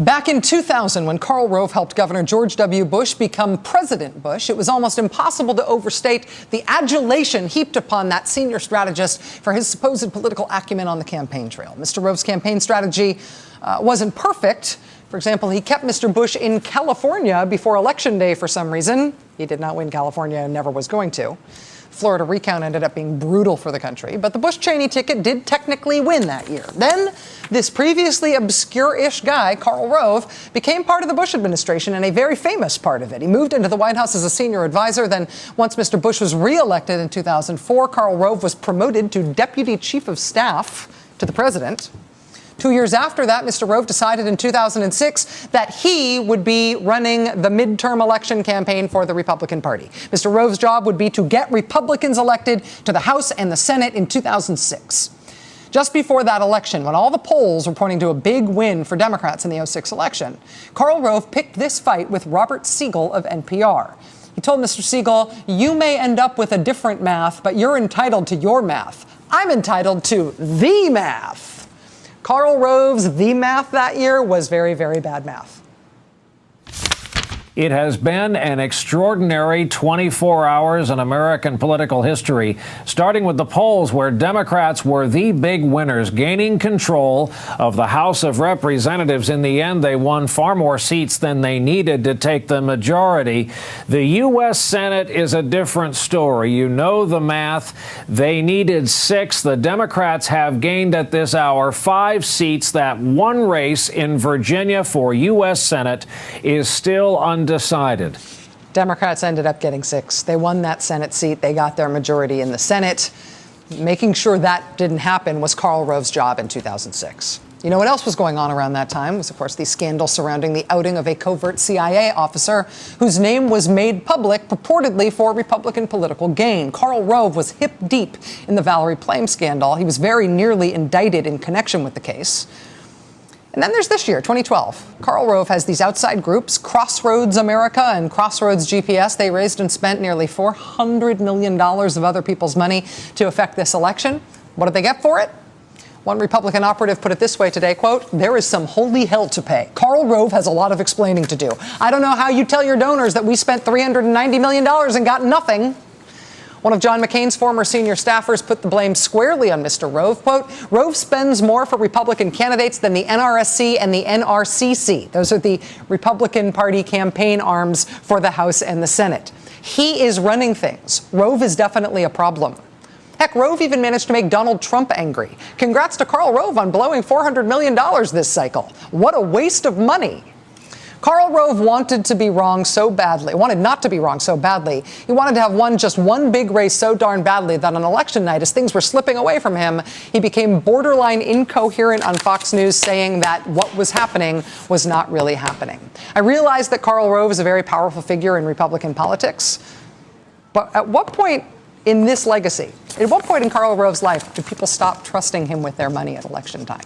Back in 2000, when Karl Rove helped Governor George W. Bush become President Bush, it was almost impossible to overstate the adulation heaped upon that senior strategist for his supposed political acumen on the campaign trail. Mr. Rove's campaign strategy wasn't perfect. For example, he kept Mr. Bush in California before Election Day for some reason. He did not win California and never was going to. Florida recount ended up being brutal for the country, but the Bush-Cheney ticket did technically win that year. Then, this previously obscure-ish guy, Karl Rove, became part of the Bush administration and a very famous part of it. He moved into the White House as a senior advisor. Then, once Mr. Bush was reelected in 2004, Karl Rove was promoted to Deputy Chief of Staff to the president. 2 years after that, Mr. Rove decided in 2006 that he would be running the midterm election campaign for the Republican Party. Mr. Rove's job would be to get Republicans elected to the House and the Senate in 2006. Just before that election, when all the polls were pointing to a big win for Democrats in the 2006 election, Karl Rove picked this fight with Robert Siegel of NPR. He told Mr. Siegel, "You may end up with a different math, but you're entitled to your math. I'm entitled to the math." Karl Rove's the math that year was very, very bad math. It has been an extraordinary 24 hours in American political history, starting with the polls where Democrats were the big winners, gaining control of the House of Representatives. In the end, they won far more seats than they needed to take the majority. The U.S. Senate is a different story. You know the math. They needed 6. The Democrats have gained at this hour 5 seats. That one race in Virginia for U.S. Senate is still undecided. Democrats ended up getting 6. They won that Senate seat. They got their majority in the Senate. Making sure that didn't happen was Karl Rove's job in 2006. You know what else was going on around that time was, of course, the scandal surrounding the outing of a covert CIA officer whose name was made public purportedly for Republican political gain. Karl Rove was hip deep in the Valerie Plame scandal. He was very nearly indicted in connection with the case. And then there's this year, 2012. Karl Rove has these outside groups, Crossroads America and Crossroads GPS. They raised and spent nearly $400 million of other people's money to affect this election. What did they get for it? One Republican operative put it this way today, quote, "There is some holy hell to pay. Karl Rove has a lot of explaining to do. I don't know how you tell your donors that we spent $390 million and got nothing." One of John McCain's former senior staffers put the blame squarely on Mr. Rove. Quote, "Rove spends more for Republican candidates than the NRSC and the NRCC. Those are the Republican Party campaign arms for the House and the Senate. He is running things. Rove is definitely a problem." Heck, Rove even managed to make Donald Trump angry. Congrats to Karl Rove on blowing $400 million this cycle. What a waste of money. Karl Rove wanted not to be wrong so badly. He wanted to have won just one big race so darn badly that on election night, as things were slipping away from him, he became borderline incoherent on Fox News, saying that what was happening was not really happening. I realize that Karl Rove is a very powerful figure in Republican politics, but at what point in this legacy, at what point in Karl Rove's life, do people stop trusting him with their money at election time?